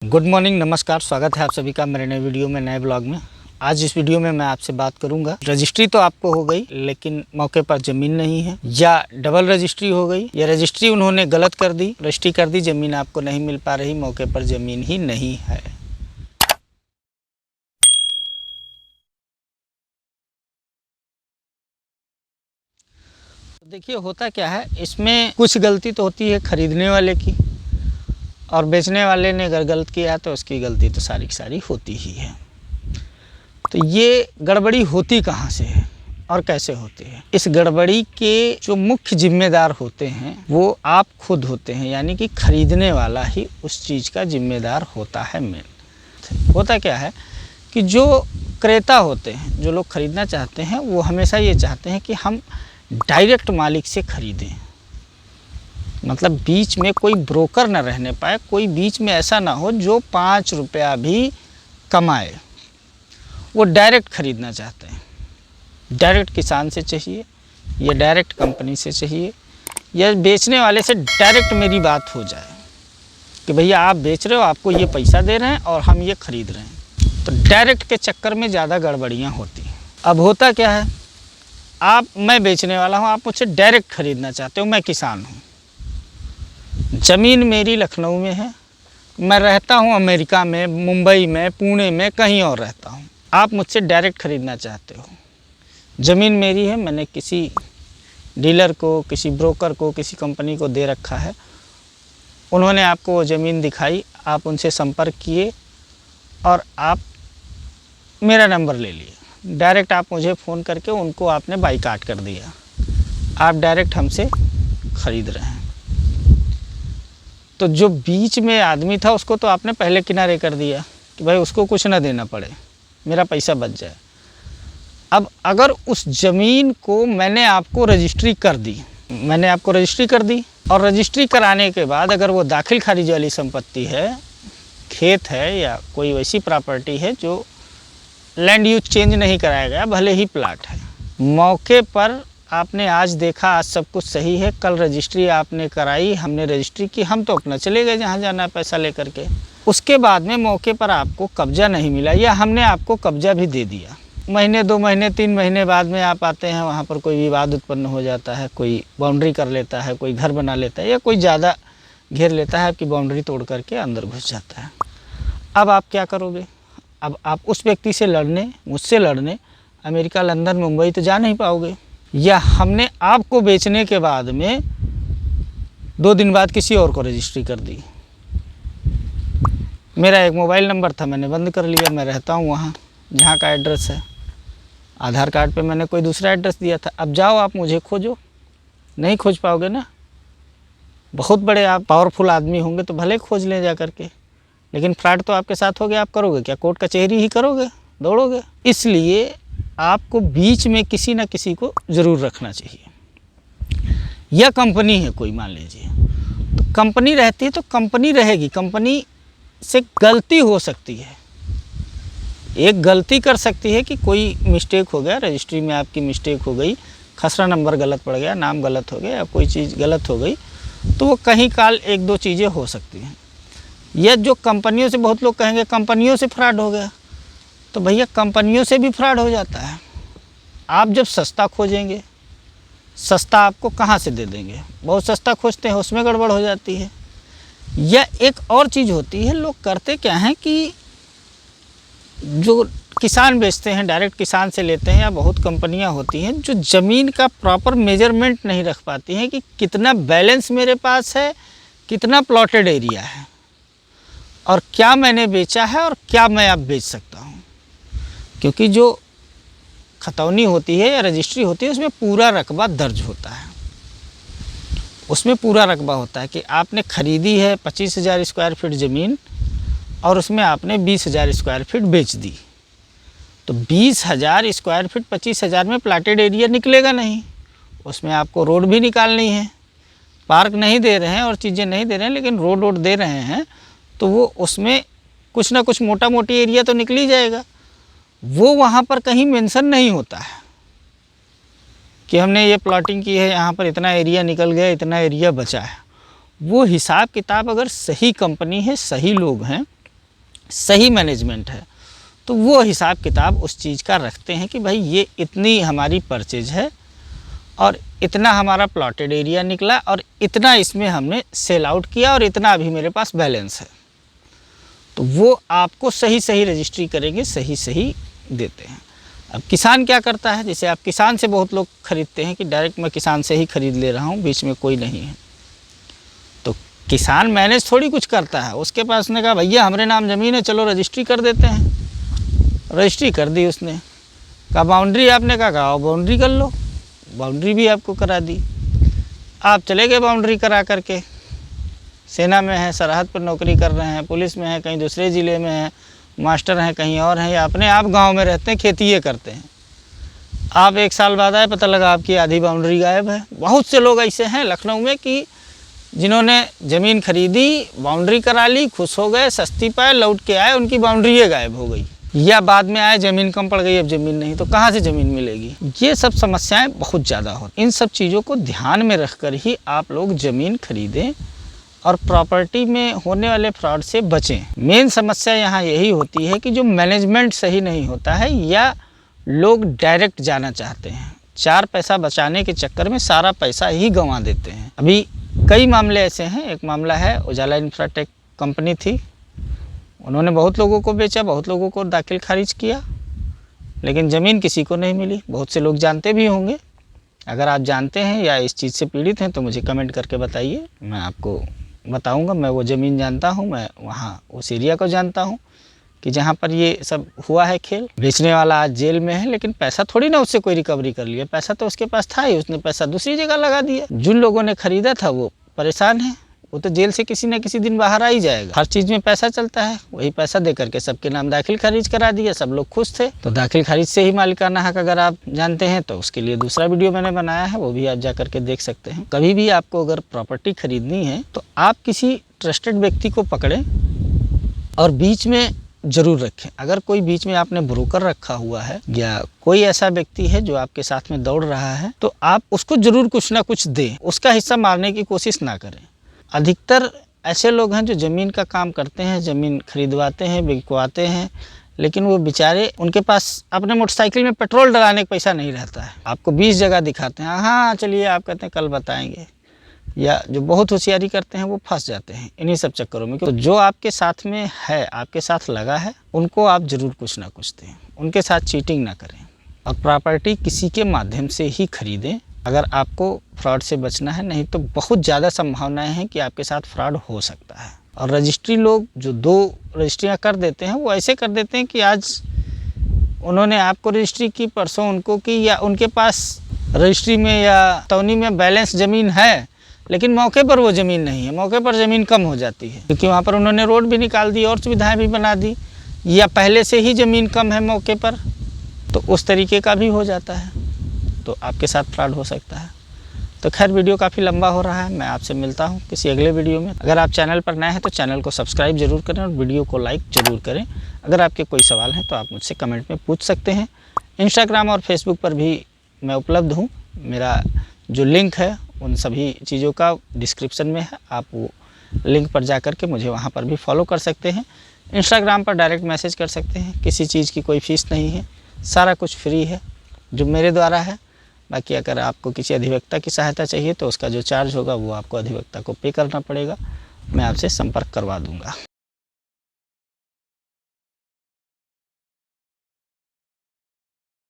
Good morning, नमस्कार। स्वागत है आप सभी का मेरे नए वीडियो में, नए ब्लॉग में। आज इस वीडियो में मैं आपसे बात करूंगा, रजिस्ट्री तो आपको हो गई लेकिन मौके पर ज़मीन नहीं है, या डबल रजिस्ट्री हो गई, या रजिस्ट्री उन्होंने गलत कर दी, रजिस्ट्री कर दी, ज़मीन आपको नहीं मिल पा रही, मौके पर ज़मीन ही नहीं है। तो देखिए होता क्या है, इसमें कुछ गलती तो होती है खरीदने वाले की, और बेचने वाले ने अगर गलत किया तो उसकी गलती तो सारी की सारी होती ही है। तो ये गड़बड़ी होती कहाँ से है और कैसे होती है? इस गड़बड़ी के जो मुख्य जिम्मेदार होते हैं वो आप खुद होते हैं, यानी कि खरीदने वाला ही उस चीज़ का जिम्मेदार होता है। मेन होता क्या है कि जो क्रेता होते हैं, जो लोग खरीदना चाहते हैं, वो हमेशा ये चाहते हैं कि हम डायरेक्ट मालिक से खरीदें, मतलब बीच में कोई ब्रोकर न रहने पाए, कोई बीच में ऐसा ना हो जो 5 रुपया भी कमाए। वो डायरेक्ट खरीदना चाहते हैं, डायरेक्ट किसान से चाहिए या डायरेक्ट कंपनी से चाहिए, या बेचने वाले से डायरेक्ट मेरी बात हो जाए कि भैया आप बेच रहे हो, आपको ये पैसा दे रहे हैं और हम ये खरीद रहे हैं। तो डायरेक्ट के चक्कर में ज़्यादा गड़बड़ियाँ होती हैं। अब होता क्या है, मैं बेचने वाला हूँ, आप मुझसे डायरेक्ट खरीदना चाहते हो, मैं किसान हूँ, ज़मीन मेरी लखनऊ में है, मैं रहता हूँ अमेरिका में, मुंबई में, पुणे में, कहीं और रहता हूँ। आप मुझसे डायरेक्ट ख़रीदना चाहते हो, ज़मीन मेरी है, मैंने किसी डीलर को, किसी ब्रोकर को, किसी कंपनी को दे रखा है, उन्होंने आपको वो ज़मीन दिखाई, आप उनसे संपर्क किए और आप मेरा नंबर ले लिए, डायरेक्ट आप मुझे फ़ोन करके उनको आपने बाईकाट कर दिया, आप डायरेक्ट हमसे ख़रीद रहे हैं। तो जो बीच में आदमी था उसको तो आपने पहले किनारे कर दिया कि भाई उसको कुछ ना देना पड़े, मेरा पैसा बच जाए। अब अगर उस ज़मीन को मैंने आपको रजिस्ट्री कर दी, और रजिस्ट्री कराने के बाद अगर वो दाखिल खारिज वाली संपत्ति है, खेत है या कोई वैसी प्रॉपर्टी है जो लैंड यूज चेंज नहीं कराया गया, भले ही प्लाट है, मौके पर आपने आज देखा, आज सब कुछ सही है, कल रजिस्ट्री आपने कराई, हमने रजिस्ट्री की, हम तो अपना चले गए जहाँ जाना है पैसा लेकर के। उसके बाद में मौके पर आपको कब्ज़ा नहीं मिला, या हमने आपको कब्ज़ा भी दे दिया, महीने 2 महीने 3 महीने बाद में आप आते हैं, वहाँ पर कोई विवाद उत्पन्न हो जाता है, कोई बाउंड्री कर लेता है, कोई घर बना लेता है, या कोई ज़्यादा घेर लेता है, आपकी बाउंड्री तोड़ करके अंदर घुस जाता है। अब आप क्या करोगे? अब आप उस व्यक्ति से लड़ने, मुझसे लड़ने अमेरिका, लंदन, मुंबई तो जा नहीं पाओगे, या हमने आपको बेचने के बाद में 2 दिन बाद किसी और को रजिस्ट्री कर दी। मेरा एक मोबाइल नंबर था, मैंने बंद कर लिया, मैं रहता हूँ वहाँ जहाँ का एड्रेस है, आधार कार्ड पे मैंने कोई दूसरा एड्रेस दिया था। अब जाओ आप मुझे खोजो, नहीं खोज पाओगे ना। बहुत बड़े आप पावरफुल आदमी होंगे तो भले खोज लें जा करके, लेकिन फ्रॉड तो आपके साथ हो गया, आप करोगे क्या? कोर्ट कचहरी ही करोगे, दौड़ोगे। इसलिए आपको बीच में किसी न किसी को ज़रूर रखना चाहिए। या कंपनी है कोई, मान लीजिए, तो कंपनी रहती है तो कंपनी रहेगी, कंपनी से गलती हो सकती है, एक गलती कर सकती है कि कोई मिस्टेक हो गया, रजिस्ट्री में आपकी मिस्टेक हो गई, खसरा नंबर गलत पड़ गया, नाम गलत हो गया, या कोई चीज़ गलत हो गई, तो वो कहीं काल 1-2 चीज़ें हो सकती हैं। या जो कंपनियों से, बहुत लोग कहेंगे कंपनियों से फ्रॉड हो गया, तो भैया कंपनियों से भी फ्रॉड हो जाता है। आप जब सस्ता खोजेंगे, सस्ता आपको कहाँ से दे देंगे? बहुत सस्ता खोजते हैं, उसमें गड़बड़ हो जाती है। या एक और चीज़ होती है, लोग करते क्या हैं कि जो किसान बेचते हैं, डायरेक्ट किसान से लेते हैं, या बहुत कंपनियां होती हैं जो ज़मीन का प्रॉपर मेजरमेंट नहीं रख पाती हैं कि कितना बैलेंस मेरे पास है, कितना प्लॉटेड एरिया है, और क्या मैंने बेचा है और क्या मैं अब बेच सकता हूँ। क्योंकि जो खतौनी होती है या रजिस्ट्री होती है, उसमें पूरा रकबा दर्ज होता है, उसमें पूरा रकबा होता है कि आपने ख़रीदी है 25,000 स्क्वायर फीट ज़मीन, और उसमें आपने 20,000 स्क्वायर फीट बेच दी। तो 20,000 स्क्वायर फीट 25,000 में प्लाटेड एरिया निकलेगा नहीं, उसमें आपको रोड भी निकालनी है, पार्क नहीं दे रहे हैं और चीज़ें नहीं दे रहे हैं, लेकिन रोड दे रहे हैं, तो वो उसमें कुछ ना कुछ मोटा मोटी एरिया तो निकल ही जाएगा। वो वहाँ पर कहीं मेंशन नहीं होता है कि हमने ये प्लॉटिंग की है, यहाँ पर इतना एरिया निकल गया, इतना एरिया बचा है। वो हिसाब किताब अगर सही कंपनी है, सही लोग हैं, सही मैनेजमेंट है तो वो हिसाब किताब उस चीज़ का रखते हैं कि भाई ये इतनी हमारी परचेज है और इतना हमारा प्लॉटेड एरिया निकला और इतना इसमें हमने सेल आउट किया और इतना अभी मेरे पास बैलेंस है। तो वो आपको सही सही रजिस्ट्री करेंगे, सही सही देते हैं। अब किसान क्या करता है, जैसे आप किसान से बहुत लोग ख़रीदते हैं कि डायरेक्ट मैं किसान से ही ख़रीद ले रहा हूँ, बीच में कोई नहीं है। तो किसान मैनेज थोड़ी कुछ करता है, उसके पास उसने कहा भैया हमारे नाम ज़मीन है, चलो रजिस्ट्री कर देते हैं। रजिस्ट्री कर दी उसने, कहा बाउंड्री, आपने कहा बाउंड्री कर लो, बाउंड्री भी आपको करा दी। आप चले गए बाउंड्री करा करके, सेना में है, सरहद पर नौकरी कर रहे हैं, पुलिस में है, कहीं दूसरे ज़िले में है, मास्टर हैं कहीं और हैं, या अपने आप गांव में रहते हैं, खेती ये करते हैं। आप 1 साल बाद आए, पता लगा आपकी आधी बाउंड्री गायब है। बहुत से लोग ऐसे हैं लखनऊ में कि जिन्होंने ज़मीन खरीदी, बाउंड्री करा ली, खुश हो गए, सस्ती पाए, लौट के आए, उनकी बाउंड्री ये गायब हो गई, या बाद में आए ज़मीन कम पड़ गई, अब ज़मीन नहीं, तो कहाँ से ज़मीन मिलेगी। ये सब समस्याएं बहुत ज़्यादा होती। इन सब चीज़ों को ध्यान में रखकर ही आप लोग ज़मीन खरीदें और प्रॉपर्टी में होने वाले फ्रॉड से बचें। मेन समस्या यहाँ यही होती है कि जो मैनेजमेंट सही नहीं होता है या लोग डायरेक्ट जाना चाहते हैं, 4 पैसा बचाने के चक्कर में सारा पैसा ही गंवा देते हैं। अभी कई मामले ऐसे हैं। एक मामला है, उजाला इंफ्राटेक कंपनी थी, उन्होंने बहुत लोगों को बेचा, बहुत लोगों को दाखिल खारिज किया, लेकिन ज़मीन किसी को नहीं मिली। बहुत से लोग जानते भी होंगे। अगर आप जानते हैं या इस चीज़ से पीड़ित हैं तो मुझे कमेंट करके बताइए, मैं आपको बताऊंगा। मैं वो ज़मीन जानता हूँ, मैं वहाँ उस एरिया को जानता हूँ कि जहाँ पर ये सब हुआ है खेल। बेचने वाला आज जेल में है, लेकिन पैसा थोड़ी ना उससे कोई रिकवरी कर लिया, पैसा तो उसके पास था ही, उसने पैसा दूसरी जगह लगा दिया। जिन लोगों ने ख़रीदा था वो परेशान है, वो तो जेल से किसी न किसी दिन बाहर आ ही जाएगा। हर चीज़ में पैसा चलता है, वही पैसा दे करके सबके नाम दाखिल खारिज करा दिया, सब लोग खुश थे। तो दाखिल खारिज से ही मालिकाना हक अगर आप जानते हैं तो उसके लिए दूसरा वीडियो मैंने बनाया है, वो भी आप जा करके देख सकते हैं। कभी भी आपको अगर प्रॉपर्टी खरीदनी है तो आप किसी ट्रस्टेड व्यक्ति को पकड़ें और बीच में ज़रूर रखें। अगर कोई बीच में आपने ब्रोकर रखा हुआ है या कोई ऐसा व्यक्ति है जो आपके साथ में दौड़ रहा है, तो आप उसको ज़रूर कुछ ना कुछ दें, उसका हिस्सा मारने की कोशिश ना करें। अधिकतर ऐसे लोग हैं जो ज़मीन का काम करते हैं, ज़मीन खरीदवाते हैं, बिकवाते हैं, लेकिन वो बेचारे, उनके पास अपने मोटरसाइकिल में पेट्रोल डलाने का पैसा नहीं रहता है। आपको 20 जगह दिखाते हैं, हाँ चलिए आप कहते हैं कल बताएंगे, या जो बहुत होशियारी करते हैं वो फंस जाते हैं इन्हीं सब चक्करों में। तो जो आपके साथ में है, आपके साथ लगा है, उनको आप ज़रूर कुछ ना कुछ दें, उनके साथ चीटिंग ना करें और प्रॉपर्टी किसी के माध्यम से ही खरीदें अगर आपको फ्रॉड से बचना है। नहीं तो बहुत ज़्यादा संभावनाएं हैं कि आपके साथ फ्रॉड हो सकता है। और रजिस्ट्री लोग जो 2 रजिस्ट्रियाँ कर देते हैं, वो ऐसे कर देते हैं कि आज उन्होंने आपको रजिस्ट्री की, परसों उनको की, या उनके पास रजिस्ट्री में या तौनी में बैलेंस ज़मीन है, लेकिन मौके पर वो ज़मीन नहीं है, मौके पर ज़मीन कम हो जाती है क्योंकि वहाँ पर उन्होंने रोड भी निकाल दी और सुविधाएँ भी बना दी, या पहले से ही ज़मीन कम है मौके पर, तो उस तरीके का भी हो जाता है, तो आपके साथ फ्रॉड हो सकता है। तो खैर वीडियो काफ़ी लंबा हो रहा है, मैं आपसे मिलता हूँ किसी अगले वीडियो में। अगर आप चैनल पर नए हैं तो चैनल को सब्सक्राइब ज़रूर करें और वीडियो को लाइक ज़रूर करें। अगर आपके कोई सवाल हैं तो आप मुझसे कमेंट में पूछ सकते हैं। इंस्टाग्राम और फेसबुक पर भी मैं उपलब्ध हूँ, मेरा जो लिंक है उन सभी चीज़ों का डिस्क्रिप्शन में है, आप वो लिंक पर जा कर के मुझे वहाँ पर भी फॉलो कर सकते हैं। इंस्टाग्राम पर डायरेक्ट मैसेज कर सकते हैं, किसी चीज़ की कोई फ़ीस नहीं है, सारा कुछ फ्री है जो मेरे द्वारा है। बाकी अगर आपको किसी अधिवक्ता की सहायता चाहिए तो उसका जो चार्ज होगा वो आपको अधिवक्ता को पे करना पड़ेगा, मैं आपसे संपर्क करवा दूँगा।